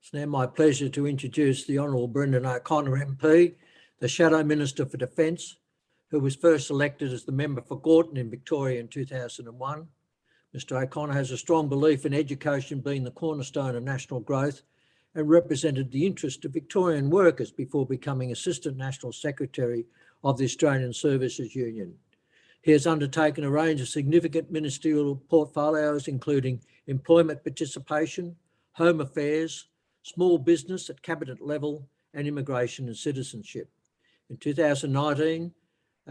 It's now my pleasure to introduce the Honourable Brendan O'Connor MP, the Shadow Minister for Defence, who was first elected as the member for Gorton in Victoria in 2001. Mr O'Connor has a strong belief in education being the cornerstone of national growth and represented the interest of Victorian workers before becoming Assistant National Secretary of the Australian Services Union. He has undertaken a range of significant ministerial portfolios, including employment participation, home affairs, small business at cabinet level, and immigration and citizenship. In 2019,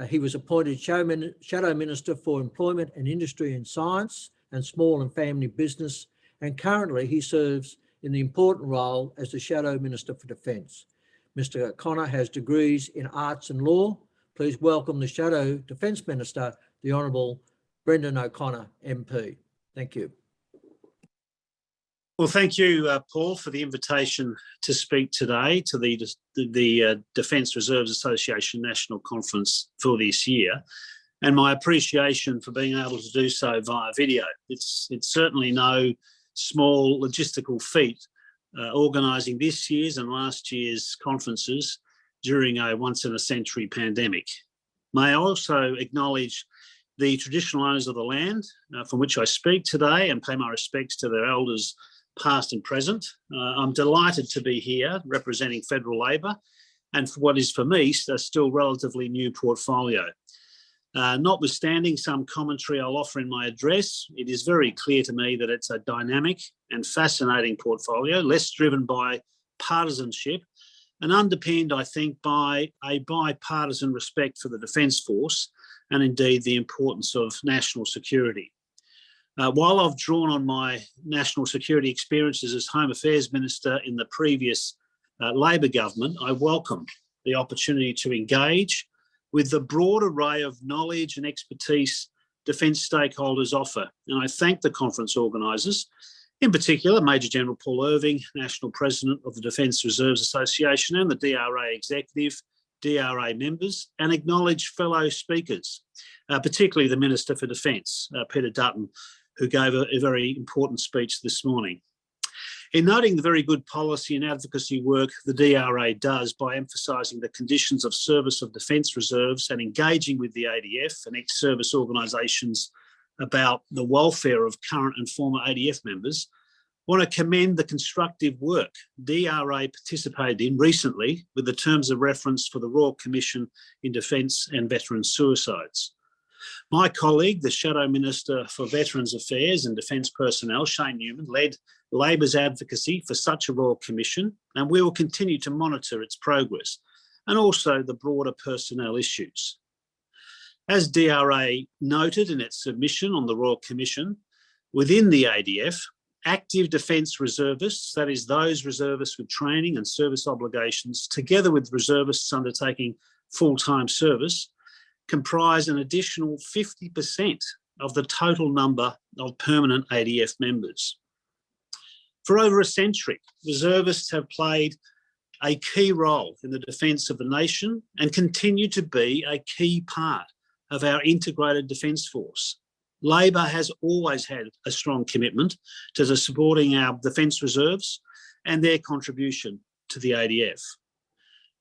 he was appointed Shadow Minister for Employment and Industry and Science and Small and Family Business, and currently he serves in the important role as the Shadow Minister for Defence. Mr O'Connor has degrees in Arts and Law. Please welcome the Shadow Defence Minister, the Honourable Brendan O'Connor MP. Thank you. Well, thank you, Paul, for the invitation to speak today to the Defence Reserves Association National Conference for this year, and my appreciation for being able to do so via video. It's certainly no small logistical feat organising this year's and last year's conferences during a once-in-a-century pandemic. May I also acknowledge the traditional owners of the land from which I speak today and pay my respects to their elders past and present. I'm delighted to be here representing Federal Labor and for what is for me a still relatively new portfolio. Notwithstanding some commentary I'll offer in my address, it is very clear to me that it's a dynamic and fascinating portfolio, less driven by partisanship and underpinned, I think, by a bipartisan respect for the Defence Force and indeed the importance of national security. While I've drawn on my national security experiences as Home Affairs Minister in the previous Labor government, I welcome the opportunity to engage with the broad array of knowledge and expertise defence stakeholders offer. And I thank the conference organisers, in particular Major General Paul Irving, National President of the Defence Reserves Association, and the DRA Executive, DRA members, and acknowledge fellow speakers, particularly the Minister for Defence, Peter Dutton, who gave a very important speech this morning. In noting the very good policy and advocacy work the DRA does by emphasising the conditions of service of Defence Reserves and engaging with the ADF and ex-service organisations about the welfare of current and former ADF members, I want to commend the constructive work DRA participated in recently with the terms of reference for the Royal Commission in Defence and Veteran Suicides. My colleague, the Shadow Minister for Veterans Affairs and Defence Personnel, Shane Newman, led Labor's advocacy for such a Royal Commission, and we will continue to monitor its progress and also the broader personnel issues. As DRA noted in its submission on the Royal Commission, within the ADF, active Defence reservists, that is those reservists with training and service obligations, together with reservists undertaking full-time service, comprise an additional 50% of the total number of permanent ADF members. For over a century, reservists have played a key role in the defence of the nation and continue to be a key part of our integrated defence force. Labor has always had a strong commitment to supporting our defence reserves and their contribution to the ADF.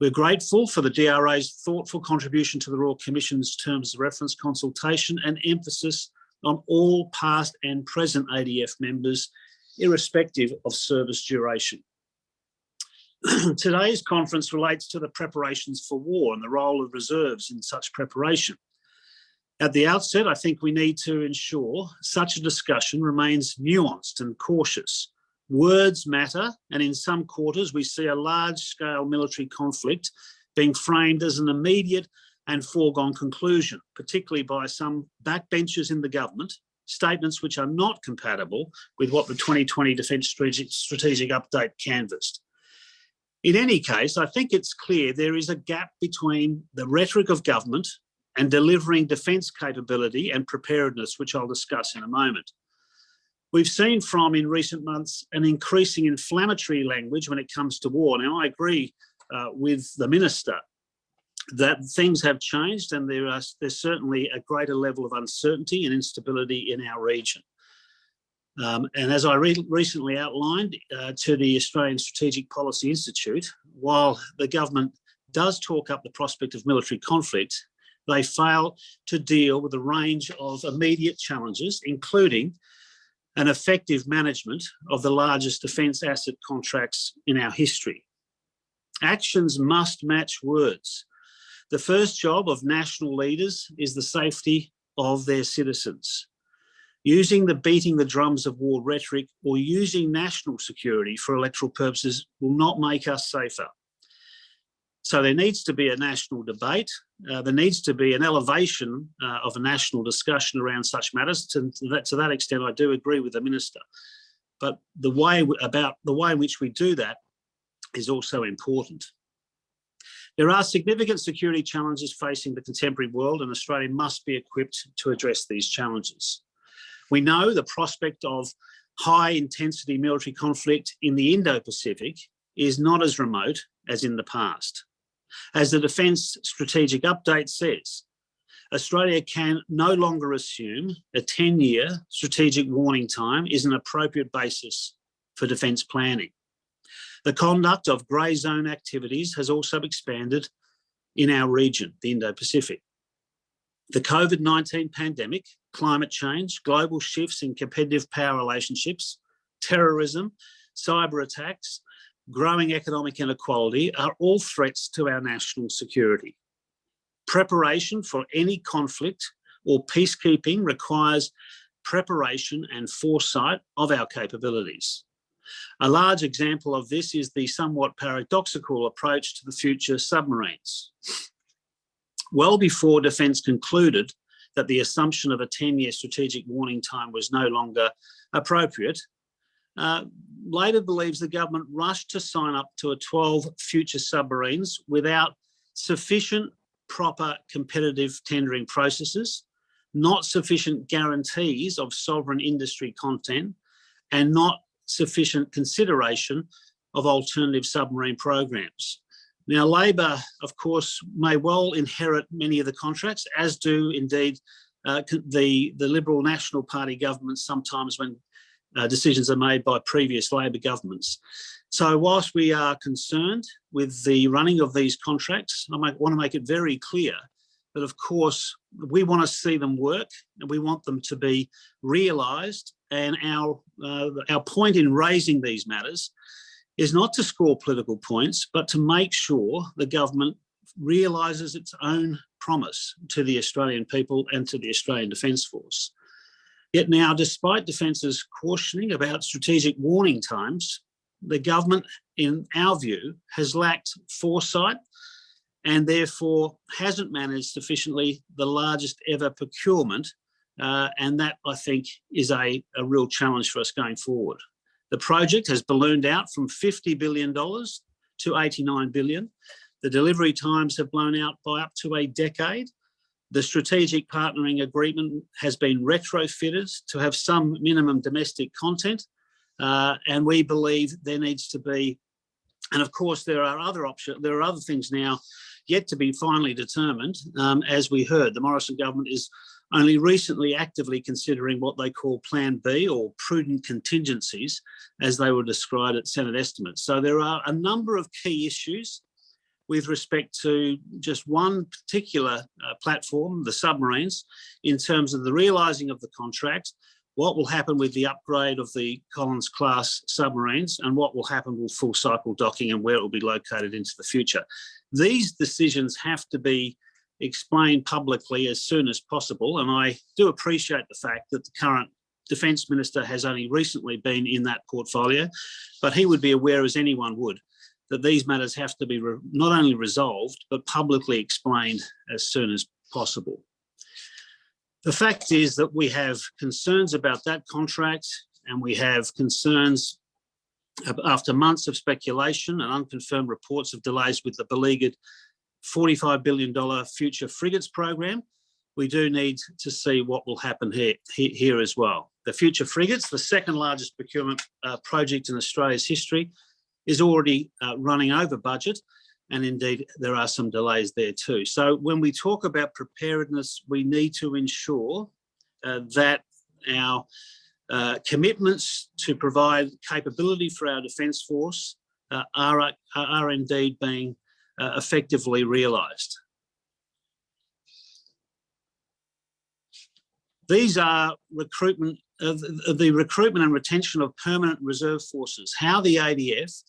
We're grateful for the DRA's thoughtful contribution to the Royal Commission's terms of reference consultation and emphasis on all past and present ADF members, irrespective of service duration. Today's conference relates to the preparations for war and the role of reserves in such preparation. At the outset, I think we need to ensure such a discussion remains nuanced and cautious. Words matter, and in some quarters we see a large-scale military conflict being framed as an immediate and foregone conclusion, particularly by some backbenchers in the government, statements which are not compatible with what the 2020 Defence Strategic Update canvassed. In any case, I think it's clear there is a gap between the rhetoric of government and delivering defence capability and preparedness, which I'll discuss in a moment. We've seen in recent months an increasing inflammatory language when it comes to war. Now, I agree with the Minister that things have changed and there's certainly a greater level of uncertainty and instability in our region. And as I recently outlined to the Australian Strategic Policy Institute, while the government does talk up the prospect of military conflict, they fail to deal with a range of immediate challenges, including an effective management of the largest defence asset contracts in our history. Actions must match words. The first job of national leaders is the safety of their citizens. Using the beating the drums of war rhetoric or using national security for electoral purposes will not make us safer. So there needs to be a national debate. There needs to be an elevation of a national discussion around such matters. To that extent, I do agree with the Minister. But the way in which we do that is also important. There are significant security challenges facing the contemporary world, and Australia must be equipped to address these challenges. We know the prospect of high-intensity military conflict in the Indo-Pacific is not as remote as in the past. As the Defence Strategic Update says, Australia can no longer assume a 10-year strategic warning time is an appropriate basis for defence planning. The conduct of grey zone activities has also expanded in our region, the Indo-Pacific. The COVID-19 pandemic, climate change, global shifts in competitive power relationships, terrorism, cyber attacks, growing economic inequality are all threats to our national security. Preparation for any conflict or peacekeeping requires preparation and foresight of our capabilities. A large example of this is the somewhat paradoxical approach to the future submarines. Well before Defence concluded that the assumption of a 10-year strategic warning time was no longer appropriate, Labor believes the government rushed to sign up to 12 future submarines without sufficient proper competitive tendering processes, not sufficient guarantees of sovereign industry content, and not sufficient consideration of alternative submarine programs. Now, Labor, of course, may well inherit many of the contracts, as do indeed the Liberal National Party governments sometimes when decisions are made by previous Labor governments. So whilst we are concerned with the running of these contracts, I want to make it very clear that, of course, we want to see them work and we want them to be realised. And our point in raising these matters is not to score political points, but to make sure the government realises its own promise to the Australian people and to the Australian Defence Force. Yet now, despite Defence's cautioning about strategic warning times, the government, in our view, has lacked foresight and therefore hasn't managed sufficiently the largest ever procurement, and that, I think, is a real challenge for us going forward. The project has ballooned out from $50 billion to $89 billion. The delivery times have blown out by up to a decade. The strategic partnering agreement has been retrofitted to have some minimum domestic content, and we believe there needs to be, and of course there are other options, there are other things now yet to be finally determined. As we heard, the Morrison government is only recently actively considering what they call Plan B, or prudent contingencies, as they were described at Senate estimates. So there are a number of key issues with respect to just one particular platform, the submarines, in terms of the realising of the contract, what will happen with the upgrade of the Collins-class submarines, and what will happen with full-cycle docking and where it will be located into the future. These decisions have to be explained publicly as soon as possible, and I do appreciate the fact that the current Defence Minister has only recently been in that portfolio, but he would be aware, as anyone would, that these matters have to be not only resolved, but publicly explained as soon as possible. The fact is that we have concerns about that contract, and we have concerns after months of speculation and unconfirmed reports of delays with the beleaguered $45 billion future frigates program. We do need to see what will happen here as well. The future frigates, the second largest procurement project in Australia's history, is already running over budget, and indeed there are some delays there too. So when we talk about preparedness, we need to ensure that our commitments to provide capability for our Defence Force are indeed being effectively realised. These are the recruitment and retention of permanent reserve forces, how the ADF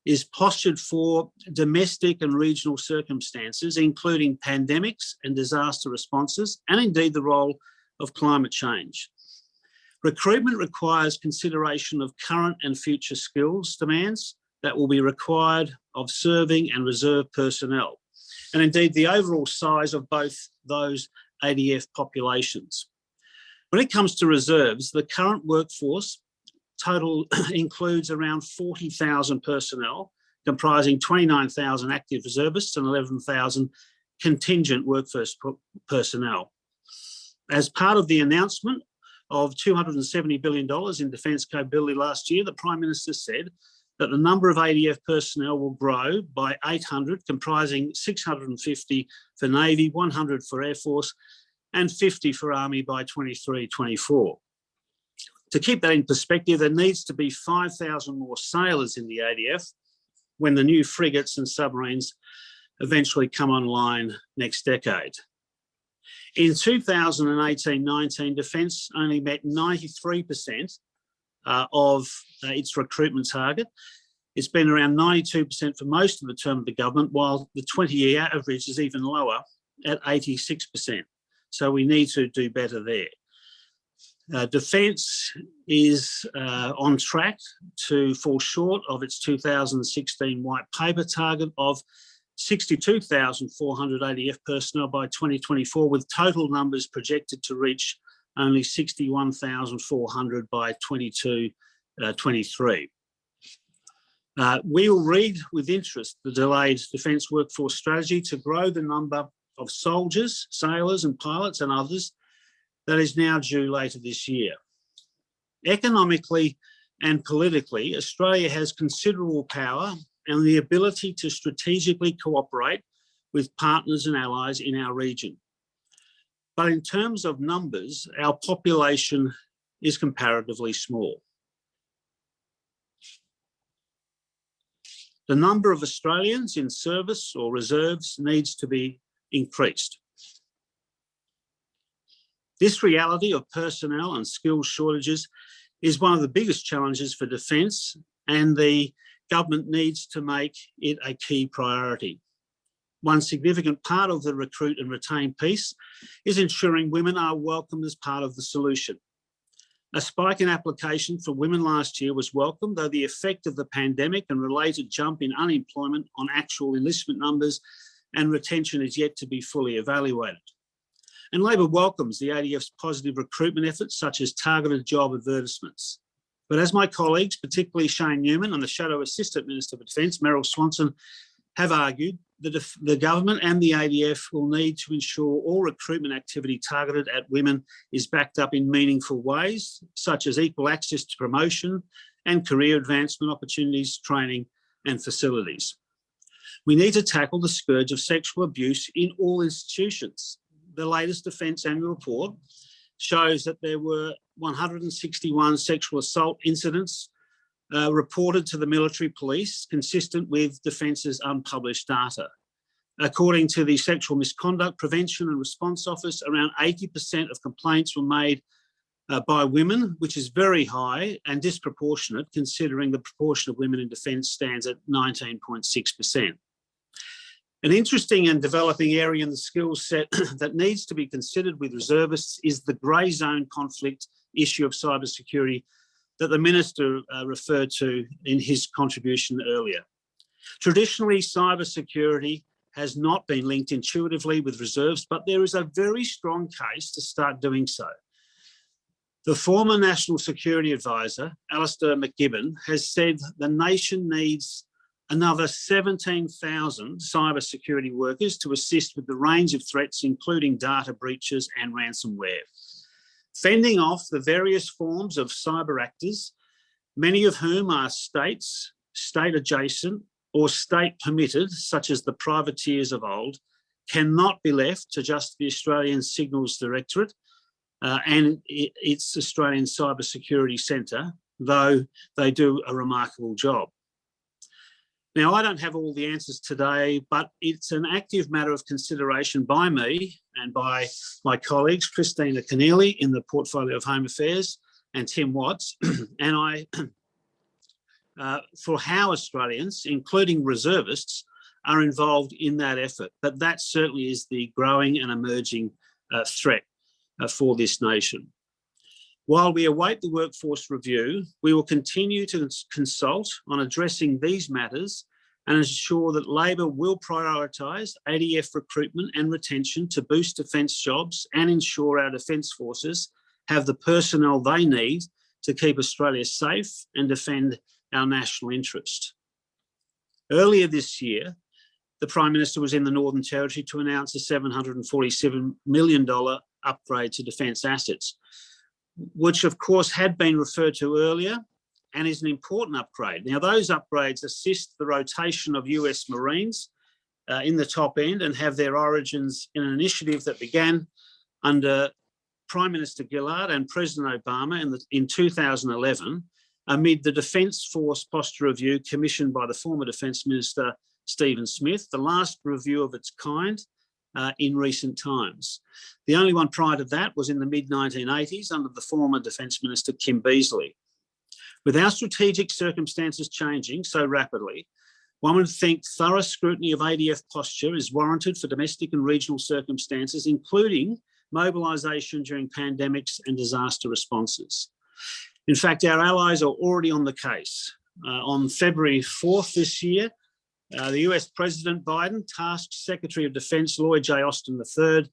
is postured for domestic and regional circumstances, including pandemics and disaster responses, and indeed the role of climate change. Recruitment requires consideration of current and future skills demands that will be required of serving and reserve personnel, and indeed the overall size of both those ADF populations. When it comes to reserves, the current workforce total includes around 40,000 personnel, comprising 29,000 active reservists and 11,000 contingent workforce personnel. As part of the announcement of $270 billion in defence capability last year, the Prime Minister said that the number of ADF personnel will grow by 800, comprising 650 for Navy, 100 for Air Force, and 50 for Army by 23-24. To keep that in perspective, there needs to be 5,000 more sailors in the ADF when the new frigates and submarines eventually come online next decade. In 2018-19, Defence only met 93% of its recruitment target. It's been around 92% for most of the term of the government, while the 20-year average is even lower at 86%. So we need to do better there. Defence is on track to fall short of its 2016 White Paper target of 62,400 ADF personnel by 2024, with total numbers projected to reach only 61,400 by 2023. We will read with interest the delayed Defence Workforce Strategy to grow the number of soldiers, sailors and pilots and others that is now due later this year. Economically and politically, Australia has considerable power and the ability to strategically cooperate with partners and allies in our region. But in terms of numbers, our population is comparatively small. The number of Australians in service or reserves needs to be increased. This reality of personnel and skills shortages is one of the biggest challenges for Defence, and the government needs to make it a key priority. One significant part of the recruit and retain piece is ensuring women are welcomed as part of the solution. A spike in application for women last year was welcome, though the effect of the pandemic and related jump in unemployment on actual enlistment numbers and retention is yet to be fully evaluated. And Labor welcomes the ADF's positive recruitment efforts, such as targeted job advertisements. But as my colleagues, particularly Shane Newman and the Shadow Assistant Minister for Defence, Meryl Swanson, have argued, the government and the ADF will need to ensure all recruitment activity targeted at women is backed up in meaningful ways, such as equal access to promotion and career advancement opportunities, training and facilities. We need to tackle the scourge of sexual abuse in all institutions. The latest Defence Annual Report shows that there were 161 sexual assault incidents reported to the military police, consistent with Defence's unpublished data. According to the Sexual Misconduct Prevention and Response Office, around 80% of complaints were made by women, which is very high and disproportionate considering the proportion of women in Defence stands at 19.6%. An interesting and developing area in the skills set that needs to be considered with reservists is the grey zone conflict issue of cybersecurity that the Minister referred to in his contribution earlier. Traditionally, cybersecurity has not been linked intuitively with reserves, but there is a very strong case to start doing so. The former National Security Advisor, Alistair McGibbon, has said the nation needs another 17,000 cybersecurity workers to assist with the range of threats, including data breaches and ransomware. Fending off the various forms of cyber actors, many of whom are states, state-adjacent or state-permitted, such as the privateers of old, cannot be left to just the Australian Signals Directorate, and its Australian Cybersecurity Centre, though they do a remarkable job. Now, I don't have all the answers today, but it's an active matter of consideration by me and by my colleagues, Christina Keneally in the Portfolio of Home Affairs and Tim Watts, and for how Australians, including reservists, are involved in that effort. But that certainly is the growing and emerging threat for this nation. While we await the workforce review, we will continue to consult on addressing these matters and ensure that Labor will prioritise ADF recruitment and retention to boost defence jobs and ensure our defence forces have the personnel they need to keep Australia safe and defend our national interest. Earlier this year, the Prime Minister was in the Northern Territory to announce a $747 million upgrade to defence assets, which of course had been referred to earlier and is an important upgrade. Now, those upgrades assist the rotation of US Marines in the top end and have their origins in an initiative that began under Prime Minister Gillard and President Obama in 2011 amid the Defence Force Posture Review commissioned by the former Defence Minister Stephen Smith, the last review of its kind in recent times. The only one prior to that was in the mid-1980s under the former Defence Minister Kim Beazley. With our strategic circumstances changing so rapidly, one would think thorough scrutiny of ADF posture is warranted for domestic and regional circumstances, including mobilisation during pandemics and disaster responses. In fact, our allies are already on the case. On February 4th this year, the US President Biden tasked Secretary of Defence Lloyd J. Austin III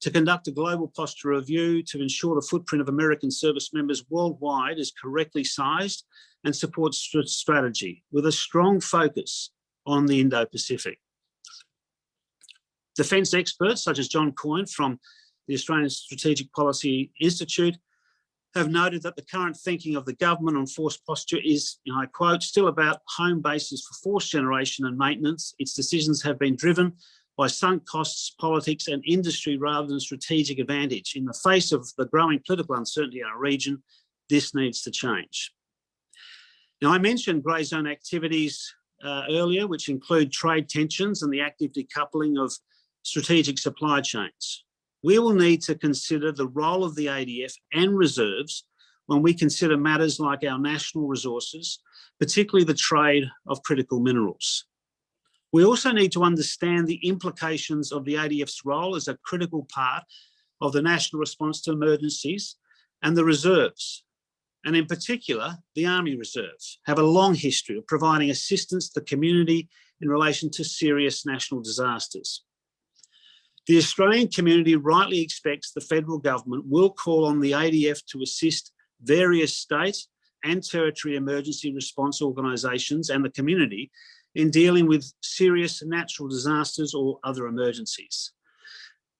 to conduct a global posture review to ensure the footprint of American service members worldwide is correctly sized and supports strategy with a strong focus on the Indo-Pacific. Defence experts such as John Coyne from the Australian Strategic Policy Institute have noted that the current thinking of the government on force posture is, and I quote, still about home bases for force generation and maintenance. Its decisions have been driven by sunk costs, politics and industry rather than strategic advantage. In the face of the growing political uncertainty in our region, this needs to change. Now, I mentioned grey zone activities earlier, which include trade tensions and the active decoupling of strategic supply chains. We will need to consider the role of the ADF and reserves when we consider matters like our national resources, particularly the trade of critical minerals. We also need to understand the implications of the ADF's role as a critical part of the national response to emergencies, and the reserves, and in particular, the Army Reserves, have a long history of providing assistance to the community in relation to serious national disasters. The Australian community rightly expects the federal government will call on the ADF to assist various state and territory emergency response organisations and the community in dealing with serious natural disasters or other emergencies.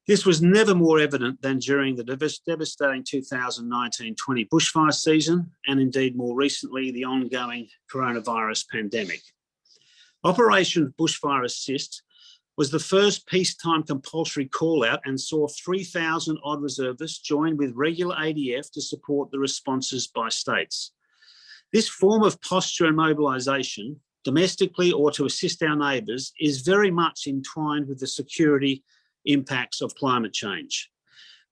This was never more evident than during the devastating 2019-20 bushfire season, and indeed more recently, the ongoing coronavirus pandemic. Operation Bushfire Assist was the first peacetime compulsory call-out and saw 3,000 odd reservists join with regular ADF to support the responses by states. This form of posture and mobilisation, domestically or to assist our neighbours, is very much entwined with the security impacts of climate change.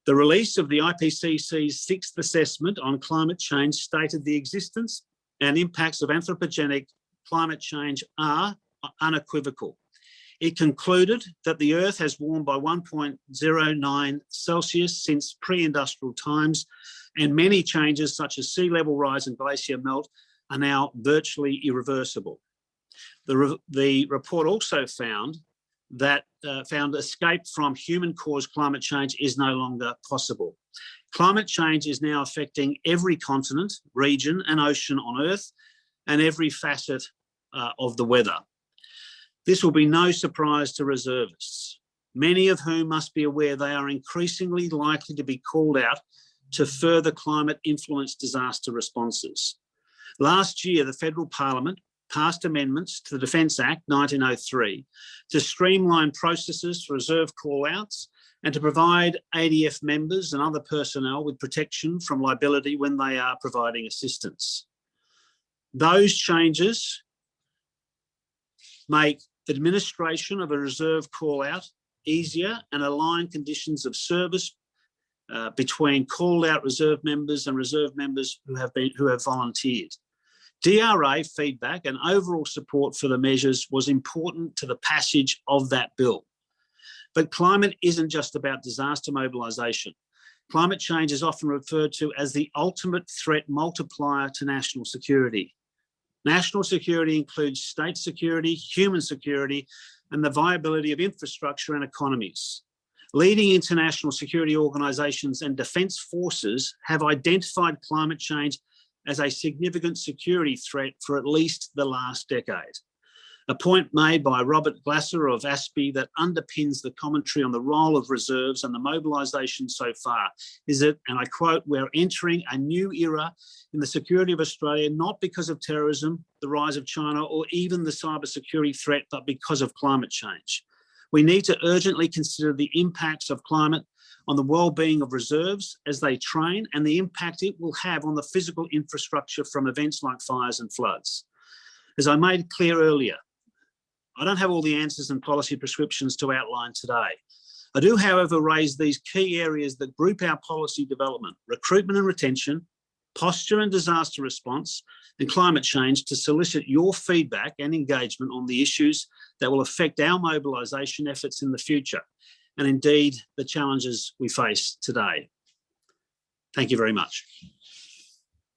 The release of the IPCC's sixth assessment on climate change stated the existence and impacts of anthropogenic climate change are unequivocal. It concluded that the Earth has warmed by 1.09 Celsius since pre-industrial times, and many changes such as sea level rise and glacier melt are now virtually irreversible. The report also found that escape from human-caused climate change is no longer possible. Climate change is now affecting every continent, region and ocean on Earth, and every facet of the weather. This will be no surprise to reservists, many of whom must be aware they are increasingly likely to be called out to further climate-influenced disaster responses. Last year, the Federal Parliament passed amendments to the Defence Act 1903 to streamline processes for reserve call-outs and to provide ADF members and other personnel with protection from liability when they are providing assistance. Those changes make administration of a reserve call-out easier and align conditions of service between called-out reserve members and reserve members who have volunteered. DRA feedback and overall support for the measures was important to the passage of that bill. But climate isn't just about disaster mobilisation. Climate change is often referred to as the ultimate threat multiplier to national security. National security includes state security, human security, and the viability of infrastructure and economies. Leading international security organisations and defence forces have identified climate change as a significant security threat for at least the last decade. A point made by Robert Glasser of ASPI that underpins the commentary on the role of reserves and the mobilisation so far is that, and I quote, "We're entering a new era in the security of Australia, not because of terrorism, the rise of China, or even the cybersecurity threat, but because of climate change. We need to urgently consider the impacts of climate on the well-being of reserves as they train and the impact it will have on the physical infrastructure from events like fires and floods." As I made clear earlier, I don't have all the answers and policy prescriptions to outline today. I do, however, raise these key areas that group our policy development: recruitment and retention, posture and disaster response, and climate change, to solicit your feedback and engagement on the issues that will affect our mobilisation efforts in the future, and indeed the challenges we face today. Thank you very much.